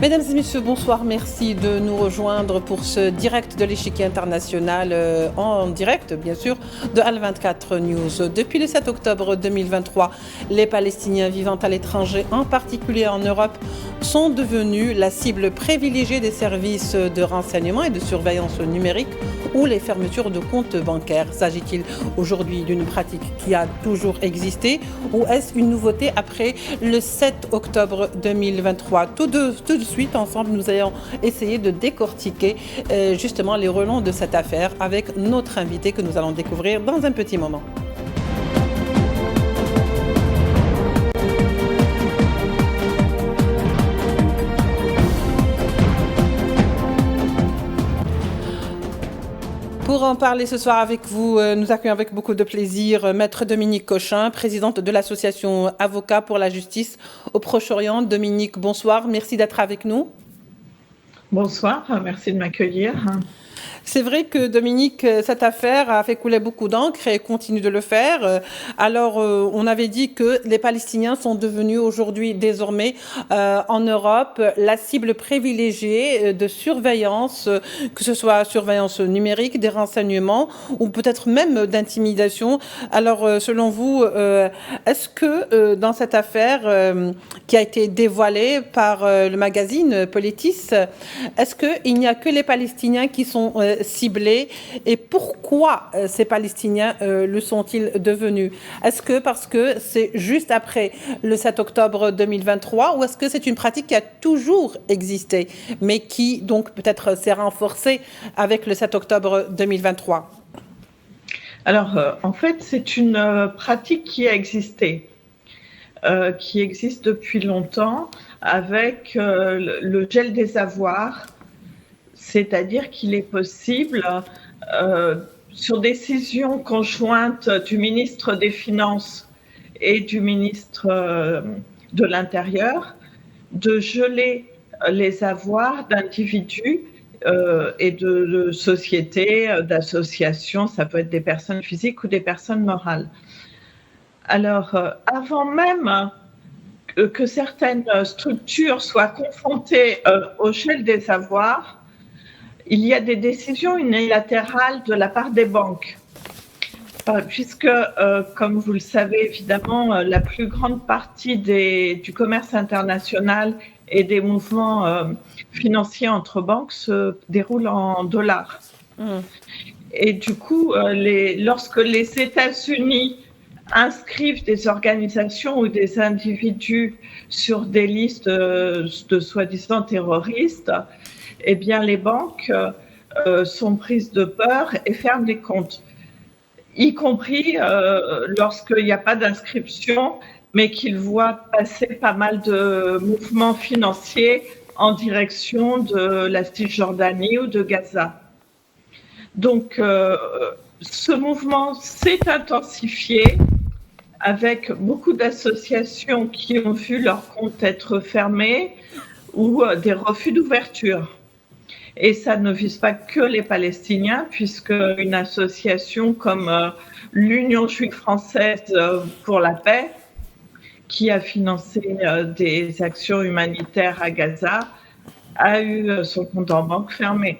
Mesdames et messieurs, bonsoir. Merci de nous rejoindre pour ce direct de l'échiquier international, en direct, bien sûr, de Al24 News. Depuis le 7 octobre 2023, les Palestiniens vivant à l'étranger, en particulier en Europe, sont devenus la cible privilégiée des services de renseignement et de surveillance numérique ou les fermetures de comptes bancaires. S'agit-il aujourd'hui d'une pratique qui a toujours existé ou est-ce une nouveauté après le 7 octobre 2023 ? Tout de suite, ensemble, nous allons essayer de décortiquer justement les relents de cette affaire avec notre invité que nous allons découvrir dans un petit moment. Pour en parler ce soir avec vous, nous accueillons avec beaucoup de plaisir Maître Dominique Cochin, présidente de l'association Avocats pour la justice au Proche-Orient. Dominique, bonsoir, merci d'être avec nous. Bonsoir, merci de m'accueillir. C'est vrai que Dominique, cette affaire a fait couler beaucoup d'encre et continue de le faire. Alors, on avait dit que les Palestiniens sont devenus aujourd'hui, désormais, en Europe, la cible privilégiée de surveillance, que ce soit surveillance numérique, des renseignements ou peut-être même d'intimidation. Alors, selon vous, est-ce que dans cette affaire qui a été dévoilée par le magazine Politis, est-ce qu'il n'y a que les Palestiniens qui sont ciblés et pourquoi ces Palestiniens le sont-ils devenus? Est-ce que parce que c'est juste après le 7 octobre 2023 ou est-ce que c'est une pratique qui a toujours existé mais qui donc peut-être s'est renforcée avec le 7 octobre 2023? Alors, en fait, c'est une pratique qui a existé, qui existe depuis longtemps avec le gel des avoirs. C'est-à-dire qu'il est possible, sur décision conjointe du ministre des Finances et du ministre de l'Intérieur, de geler les avoirs d'individus et de sociétés, d'associations, ça peut être des personnes physiques ou des personnes morales. Alors, avant même que certaines structures soient confrontées au gel des avoirs, il y a des décisions unilatérales de la part des banques, puisque, comme vous le savez évidemment, la plus grande partie du commerce international et des mouvements financiers entre banques se déroulent en dollars. Et du coup, lorsque les États-Unis inscrivent des organisations ou des individus sur des listes de soi-disant terroristes, eh bien, les banques sont prises de peur et ferment les comptes, y compris lorsqu'il n'y a pas d'inscription, mais qu'ils voient passer pas mal de mouvements financiers en direction de la Cisjordanie ou de Gaza. Donc, ce mouvement s'est intensifié avec beaucoup d'associations qui ont vu leur compte être fermé ou des refus d'ouverture. Et ça ne vise pas que les Palestiniens, puisque une association comme l'Union juive française pour la paix, qui a financé des actions humanitaires à Gaza, a eu son compte en banque fermé.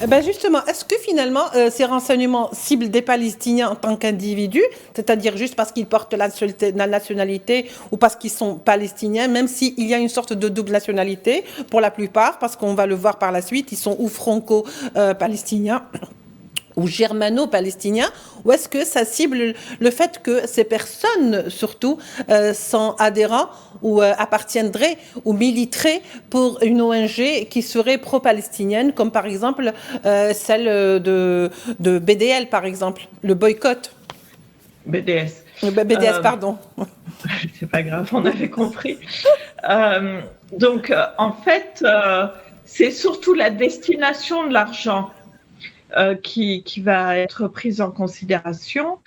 Ben justement, est-ce que finalement ces renseignements ciblent des Palestiniens en tant qu'individus, c'est-à-dire juste parce qu'ils portent la nationalité ou parce qu'ils sont palestiniens, même s'il y a une sorte de double nationalité pour la plupart, parce qu'on va le voir par la suite, ils sont ou franco-palestiniens ou germano-palestiniens, ou est-ce que ça cible le fait que ces personnes, surtout, sont adhérents ou appartiendraient ou militeraient pour une ONG qui serait pro-palestinienne, comme par exemple celle de BDL, par exemple, le boycott. BDS. BDS, pardon. C'est pas grave, on avait compris. Donc, en fait, c'est surtout la destination de l'argent qui va être prise en considération.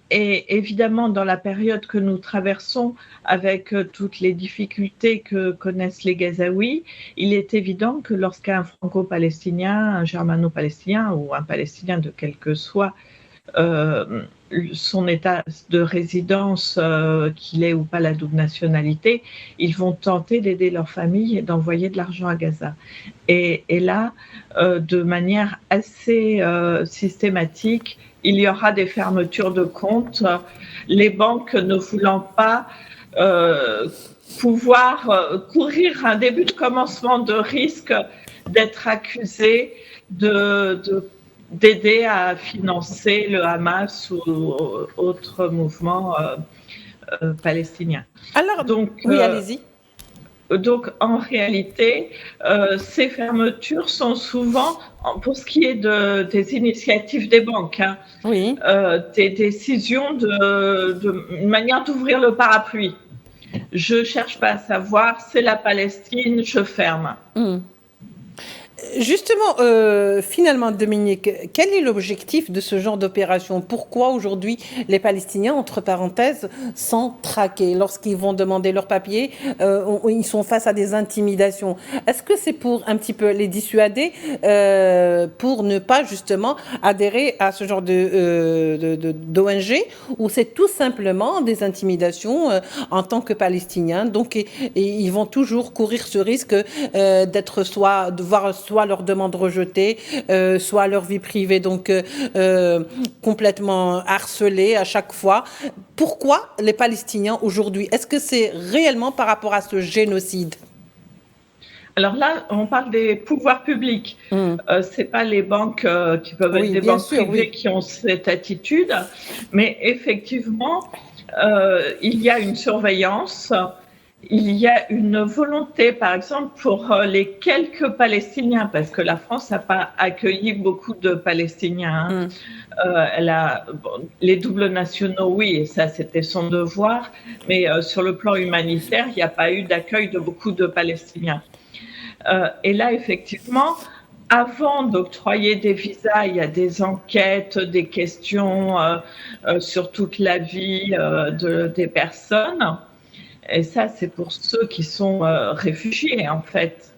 Et évidemment, dans la période que nous traversons, avec toutes les difficultés que connaissent les Gazaouis, il est évident que lorsqu'un franco-palestinien, un germano-palestinien ou un palestinien de quel que soit son état de résidence, qu'il ait ou pas la double nationalité, ils vont tenter d'aider leur famille et d'envoyer de l'argent à Gaza. Et là, de manière assez systématique, il y aura des fermetures de comptes, les banques ne voulant pas pouvoir courir un début de commencement de risque d'être accusées d'aider à financer le Hamas ou autres mouvements palestiniens. Alors, oui, allez-y. Donc, en réalité, ces fermetures sont souvent, pour ce qui est des initiatives des banques, oui. Des décisions une manière d'ouvrir le parapluie. Je ne cherche pas à savoir, c'est la Palestine, je ferme. Justement, finalement, Dominique, quel est l'objectif de ce genre d'opération? Pourquoi aujourd'hui les Palestiniens, entre parenthèses, sont traqués lorsqu'ils vont demander leurs papiers? Ils sont face à des intimidations. Est-ce que c'est pour un petit peu les dissuader pour ne pas justement adhérer à ce genre d'ONG, ou c'est tout simplement des intimidations en tant que Palestiniens? Donc, ils vont toujours courir ce risque d'être de voir soit leur demande rejetée, soit leur vie privée donc complètement harcelée à chaque fois. Pourquoi les Palestiniens aujourd'hui? Est-ce que c'est réellement par rapport à ce génocide? Alors là, on parle des pouvoirs publics. C'est pas les banques qui peuvent être des banques privées qui ont cette attitude, mais effectivement, il y a une surveillance. Il y a une volonté, par exemple, pour les quelques Palestiniens, parce que la France n'a pas accueilli beaucoup de Palestiniens. Elle a les doubles nationaux, oui, et ça c'était son devoir, mais sur le plan humanitaire, il n'y a pas eu d'accueil de beaucoup de Palestiniens. Et là, effectivement, avant d'octroyer des visas, il y a des enquêtes, des questions sur toute la vie des personnes. Et ça, c'est pour ceux qui sont réfugiés, en fait.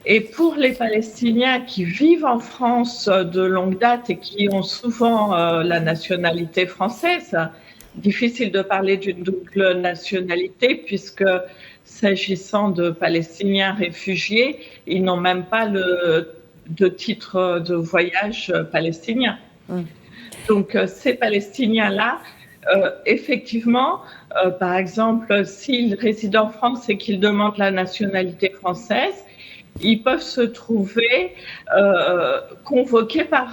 Et pour les Palestiniens qui vivent en France de longue date et qui ont souvent la nationalité française, difficile de parler d'une double nationalité puisque, s'agissant de Palestiniens réfugiés, ils n'ont même pas de titre de voyage palestinien. Donc, ces Palestiniens-là, effectivement, par exemple, s'ils résident en France et qu'ils demandent la nationalité française, ils peuvent se trouver convoqués par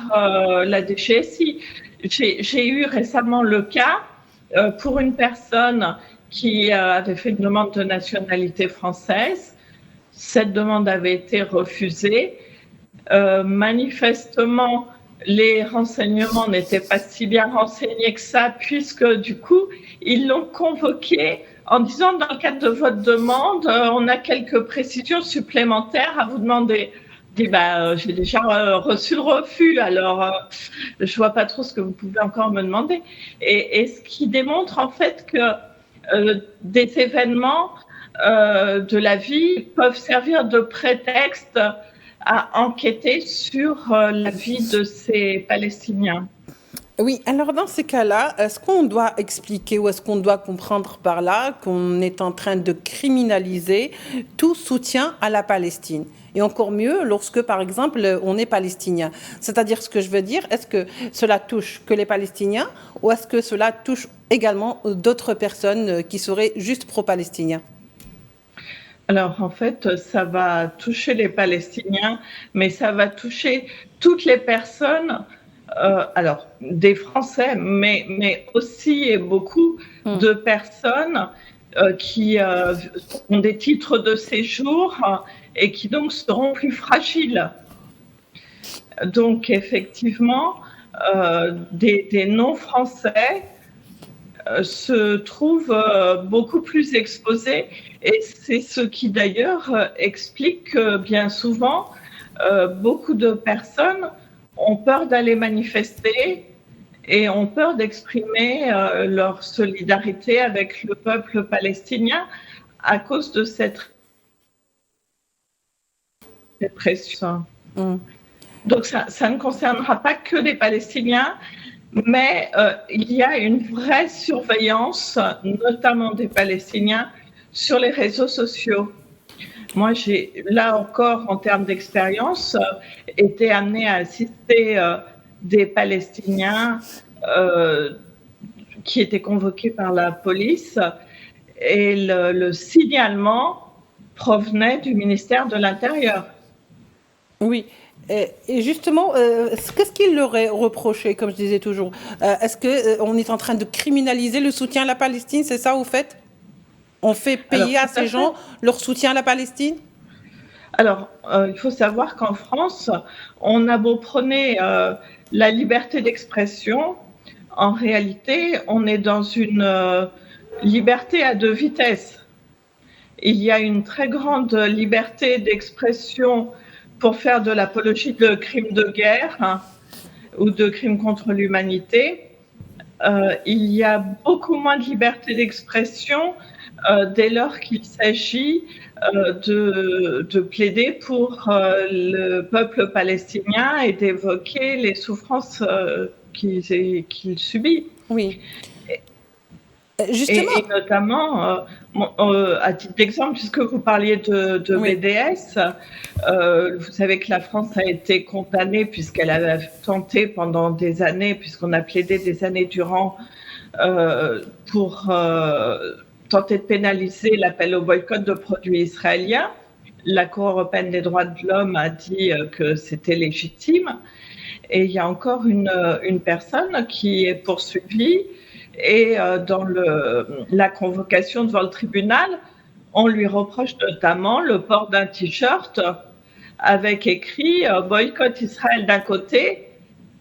la DGSI. J'ai eu récemment le cas pour une personne qui avait fait une demande de nationalité française. Cette demande avait été refusée. Manifestement, les renseignements n'étaient pas si bien renseignés que ça, puisque du coup, ils l'ont convoqué en disant, dans le cadre de votre demande, on a quelques précisions supplémentaires à vous demander. Je dis, j'ai déjà reçu le refus, alors je ne vois pas trop ce que vous pouvez encore me demander. Et ce qui démontre en fait que des événements de la vie peuvent servir de prétexte à enquêter sur la vie de ces Palestiniens. Oui, alors dans ces cas-là, est-ce qu'on doit expliquer ou est-ce qu'on doit comprendre par là qu'on est en train de criminaliser tout soutien à la Palestine? Et encore mieux lorsque, par exemple, on est palestinien. C'est-à-dire, ce que je veux dire, est-ce que cela touche que les Palestiniens ou est-ce que cela touche également d'autres personnes qui seraient juste pro-palestiniens? Alors, en fait, ça va toucher les Palestiniens, mais ça va toucher toutes les personnes, alors des Français, mais aussi et beaucoup de personnes qui ont des titres de séjour et qui donc seront plus fragiles. Donc, effectivement, des non-Français se trouvent beaucoup plus exposés, et c'est ce qui d'ailleurs explique que bien souvent beaucoup de personnes ont peur d'aller manifester et ont peur d'exprimer leur solidarité avec le peuple palestinien à cause de cette répression. Donc ça ne concernera pas que les Palestiniens, Mais il y a une vraie surveillance, notamment des Palestiniens, sur les réseaux sociaux. Moi, j'ai, là encore, en termes d'expérience, été amenée à assister des Palestiniens qui étaient convoqués par la police, et le signalement provenait du ministère de l'Intérieur. Oui. Et justement, qu'est-ce qu'il leur est reproché, comme je disais toujours? Est-ce qu'on est en train de criminaliser le soutien à la Palestine? C'est ça, au fait? On fait Alors, payer à tout à ces fait. gens leur soutien à la Palestine? Alors, il faut savoir qu'en France, on a beau prôner la liberté d'expression, en réalité, on est dans une liberté à deux vitesses. Il y a une très grande liberté d'expression pour faire de l'apologie de crimes de guerre, hein, ou de crimes contre l'humanité. Il y a beaucoup moins de liberté d'expression dès lors qu'il s'agit de plaider pour le peuple palestinien et d'évoquer les souffrances qu'il subit. Oui. Et Justement, notamment, à titre d'exemple, puisque vous parliez de oui. BDS, vous savez que la France a été condamnée puisqu'elle a tenté pendant des années, puisqu'on a plaidé des années durant pour tenter de pénaliser l'appel au boycott de produits israéliens. La Cour européenne des droits de l'homme a dit que c'était légitime. Et il y a encore une personne qui est poursuivie, et dans la convocation devant le tribunal, on lui reproche notamment le port d'un t-shirt avec écrit boycott Israël d'un côté,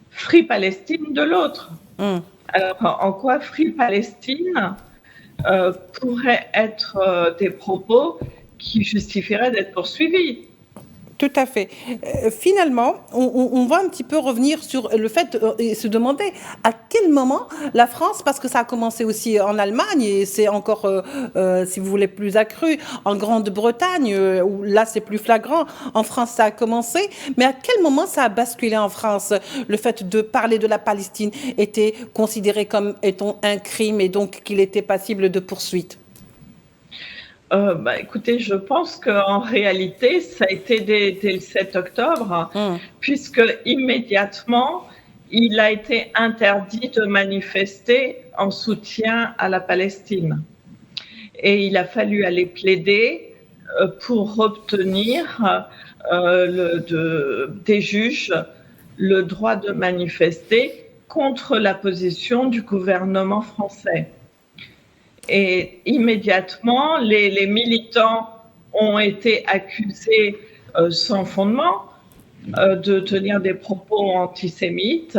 Free Palestine de l'autre. Hum. Alors, en quoi Free Palestine pourrait être des propos qui justifieraient d'être poursuivis? Tout à fait. Finalement, on va un petit peu revenir sur le fait et se demander à quel moment la France, parce que ça a commencé aussi en Allemagne et c'est encore, si vous voulez, plus accru, en Grande-Bretagne, où là c'est plus flagrant, en France ça a commencé, mais à quel moment ça a basculé en France? Le fait de parler de la Palestine était considéré comme étant un crime et donc qu'il était passible de poursuite. Écoutez, je pense qu'en réalité, ça a été dès le 7 octobre, Hum. puisque immédiatement, il a été interdit de manifester en soutien à la Palestine. Et il a fallu aller plaider pour obtenir des juges le droit de manifester contre la position du gouvernement français. Et immédiatement, les militants ont été accusés sans fondement de tenir des propos antisémites,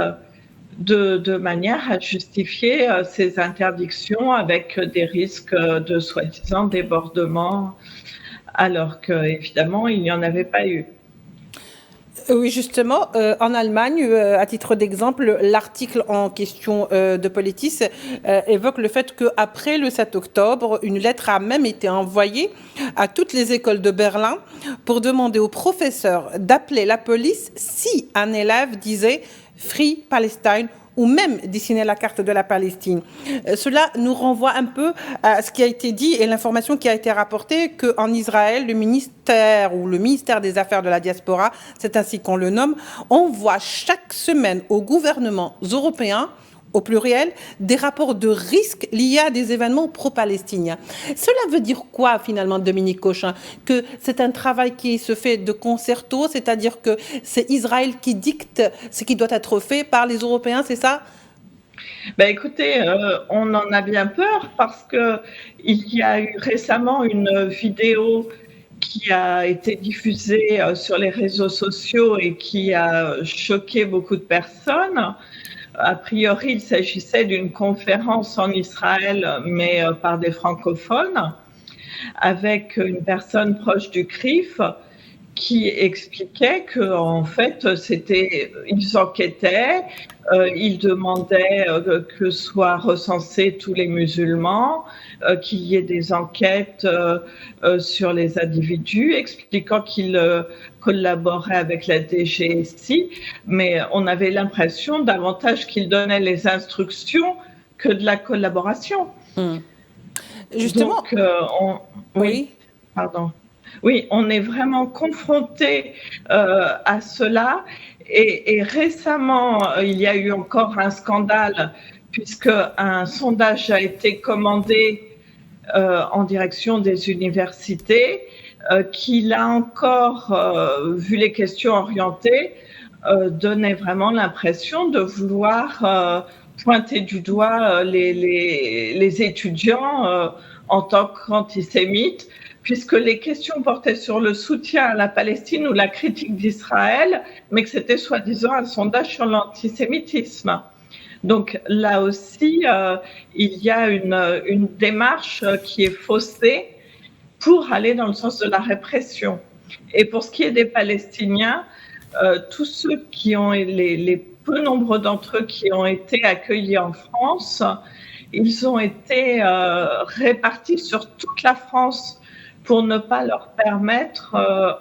de manière à justifier ces interdictions avec des risques de soi-disant débordement, alors qu'évidemment, il n'y en avait pas eu. Oui, justement, en Allemagne, à titre d'exemple, l'article en question de Politis évoque le fait qu'après le 7 octobre, une lettre a même été envoyée à toutes les écoles de Berlin pour demander aux professeurs d'appeler la police si un élève disait Free Palestine ou même dessiner la carte de la Palestine. Cela nous renvoie un peu à ce qui a été dit et l'information qui a été rapportée qu'en Israël, le ministère des Affaires de la diaspora, c'est ainsi qu'on le nomme, envoie chaque semaine aux gouvernements européens au pluriel, des rapports de risque liés à des événements pro-palestiniens. Cela veut dire quoi finalement, Dominique Cochin? Que c'est un travail qui se fait de concerto, c'est-à-dire que c'est Israël qui dicte ce qui doit être fait par les Européens, c'est ça? Écoutez, on en a bien peur parce qu'il y a eu récemment une vidéo qui a été diffusée sur les réseaux sociaux et qui a choqué beaucoup de personnes. A priori, il s'agissait d'une conférence en Israël, mais par des francophones, avec une personne proche du CRIF qui expliquait que en fait, ils enquêtaient, ils demandaient que soient recensés tous les musulmans, qu'il y ait des enquêtes sur les individus, expliquant qu'ils collaboraient avec la DGSI, mais on avait l'impression davantage qu'ils donnaient les instructions que de la collaboration. Justement, Donc, oui, oui. pardon. Oui, on est vraiment confronté à cela. Et récemment, il y a eu encore un scandale puisque un sondage a été commandé en direction des universités qui, là encore, vu les questions orientées, donnait vraiment l'impression de vouloir pointer du doigt les étudiants en tant qu'antisémites, puisque les questions portaient sur le soutien à la Palestine ou la critique d'Israël, mais que c'était soi-disant un sondage sur l'antisémitisme. Donc là aussi, il y a une démarche qui est faussée pour aller dans le sens de la répression. Et pour ce qui est des Palestiniens, tous ceux qui ont, les peu nombreux d'entre eux qui ont été accueillis en France, ils ont été répartis sur toute la France pour ne pas leur permettre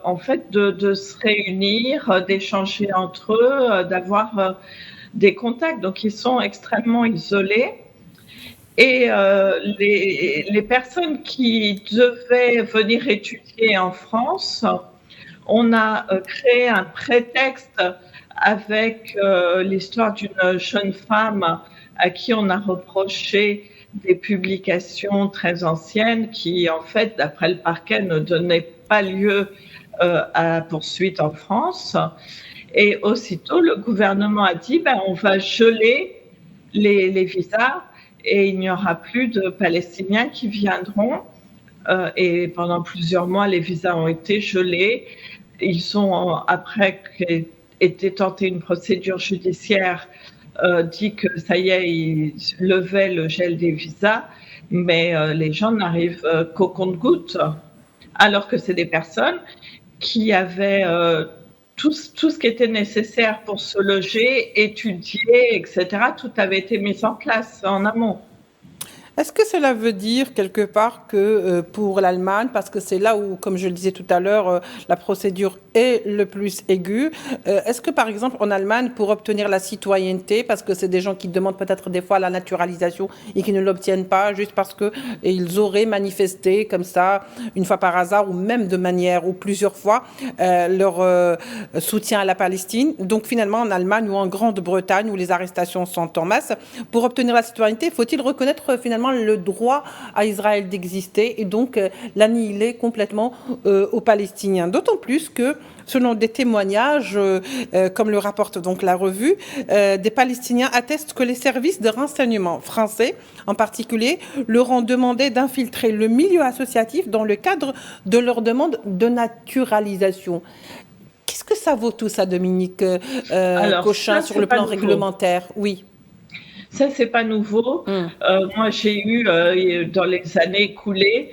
en fait de se réunir, d'échanger entre eux, d'avoir des contacts. Donc ils sont extrêmement isolés. Et les personnes qui devaient venir étudier en France, on a créé un prétexte avec l'histoire d'une jeune femme à qui on a reproché des publications très anciennes qui, en fait, d'après le parquet, ne donnaient pas lieu à poursuite en France. Et aussitôt, le gouvernement a dit on va geler les visas et il n'y aura plus de Palestiniens qui viendront. Et pendant plusieurs mois, les visas ont été gelés. Ils ont, après qu'ait tenté une procédure judiciaire, dit que ça y est, ils levaient le gel des visas, mais les gens n'arrivent qu'au compte-gouttes, alors que c'est des personnes qui avaient tout ce qui était nécessaire pour se loger, étudier, etc. Tout avait été mis en place en amont. Est-ce que cela veut dire quelque part que pour l'Allemagne, parce que c'est là où, comme je le disais tout à l'heure, la procédure est le plus aiguë, est-ce que par exemple en Allemagne, pour obtenir la citoyenneté, parce que c'est des gens qui demandent peut-être des fois la naturalisation et qui ne l'obtiennent pas juste parce qu'ils auraient manifesté comme ça, une fois par hasard ou même de manière ou plusieurs fois, leur soutien à la Palestine. Donc finalement en Allemagne ou en Grande-Bretagne où les arrestations sont en masse, pour obtenir la citoyenneté, faut-il reconnaître finalement le droit à Israël d'exister et donc l'annihiler complètement aux Palestiniens. D'autant plus que, selon des témoignages, comme le rapporte donc la revue, des Palestiniens attestent que les services de renseignement français, en particulier, leur ont demandé d'infiltrer le milieu associatif dans le cadre de leur demande de naturalisation. Qu'est-ce que ça vaut tout ça, Dominique Cochin, sur le plan réglementaire? Oui. Ça, c'est pas nouveau. Moi, j'ai eu, dans les années écoulées,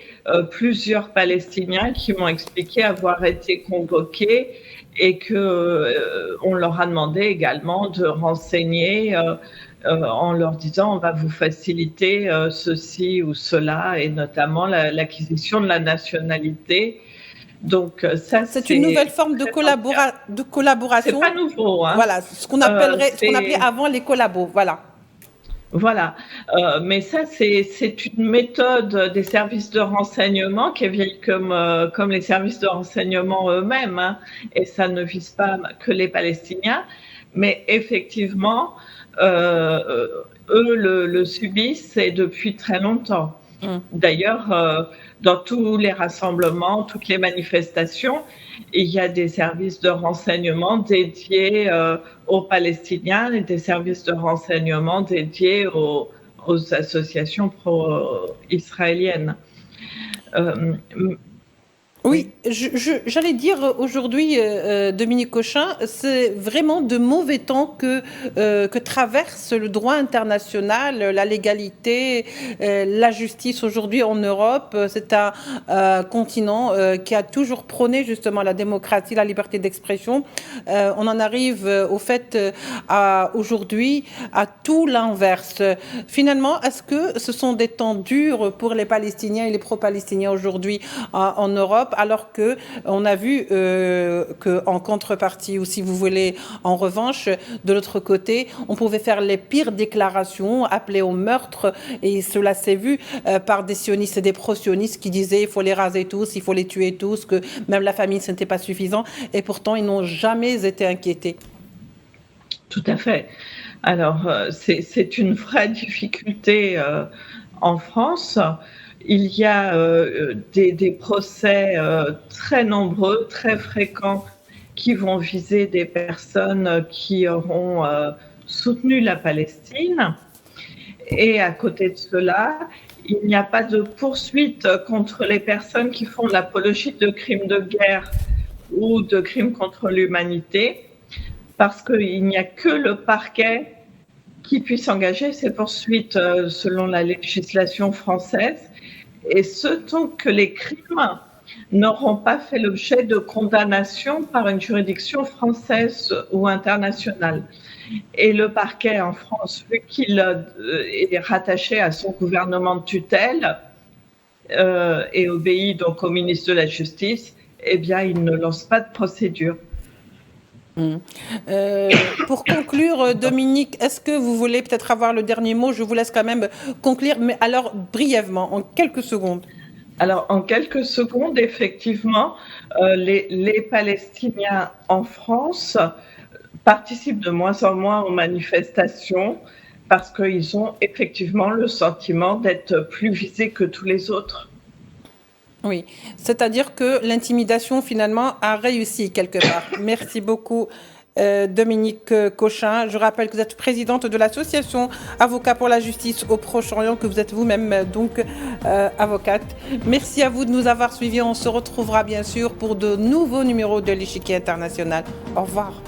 plusieurs Palestiniens qui m'ont expliqué avoir été convoqués et que on leur a demandé également de renseigner en leur disant on va vous faciliter ceci ou cela et notamment l'acquisition de la nationalité. Donc ça, c'est une nouvelle forme de collaboration. C'est pas nouveau, hein. Voilà, ce qu'on appelait avant les collabos. Voilà. Voilà, mais ça, c'est une méthode des services de renseignement qui est vieille comme les services de renseignement eux-mêmes, hein, et ça ne vise pas que les Palestiniens, mais effectivement, eux le subissent et depuis très longtemps. D'ailleurs, dans tous les rassemblements, toutes les manifestations, il y a des services de renseignement dédiés aux Palestiniens et des services de renseignement dédiés aux associations pro-israéliennes. Oui, j'allais dire aujourd'hui, Dominique Cochin, c'est vraiment de mauvais temps que traverse le droit international, la légalité, la justice aujourd'hui en Europe. C'est un continent qui a toujours prôné justement la démocratie, la liberté d'expression. On en arrive au fait aujourd'hui à tout l'inverse. Finalement, est-ce que ce sont des temps durs pour les Palestiniens et les pro-palestiniens aujourd'hui en Europe? Alors que on a vu qu'en contrepartie, ou si vous voulez, en revanche, de l'autre côté, on pouvait faire les pires déclarations, appeler au meurtre, et cela s'est vu par des sionistes et des pro-sionistes qui disaient il faut les raser tous, il faut les tuer tous, que même la famille, ce n'était pas suffisant, et pourtant ils n'ont jamais été inquiétés. Tout à fait. Alors, c'est une vraie difficulté en France. Il y a des procès très nombreux, très fréquents, qui vont viser des personnes qui auront soutenu la Palestine. Et à côté de cela, il n'y a pas de poursuite contre les personnes qui font l'apologie de crimes de guerre ou de crimes contre l'humanité, parce qu'il n'y a que le parquet qui puisse engager ces poursuites selon la législation française. Et ce tant que les crimes n'auront pas fait l'objet de condamnation par une juridiction française ou internationale. Et le parquet en France, vu qu'il est rattaché à son gouvernement de tutelle et obéit donc au ministre de la Justice, eh bien, il ne lance pas de procédure. Pour conclure, Dominique, est-ce que vous voulez peut-être avoir le dernier mot? Je vous laisse quand même conclure, mais alors brièvement, en quelques secondes. Alors, en quelques secondes, effectivement, les Palestiniens en France participent de moins en moins aux manifestations parce qu'ils ont effectivement le sentiment d'être plus visés que tous les autres. Oui, c'est-à-dire que l'intimidation finalement a réussi quelque part. Merci beaucoup. Dominique Cochin, je rappelle que vous êtes présidente de l'association Avocats pour la justice au Proche-Orient, que vous êtes vous-même donc avocate. Merci à vous de nous avoir suivis. On se retrouvera bien sûr pour de nouveaux numéros de l'Échiquier international. Au revoir.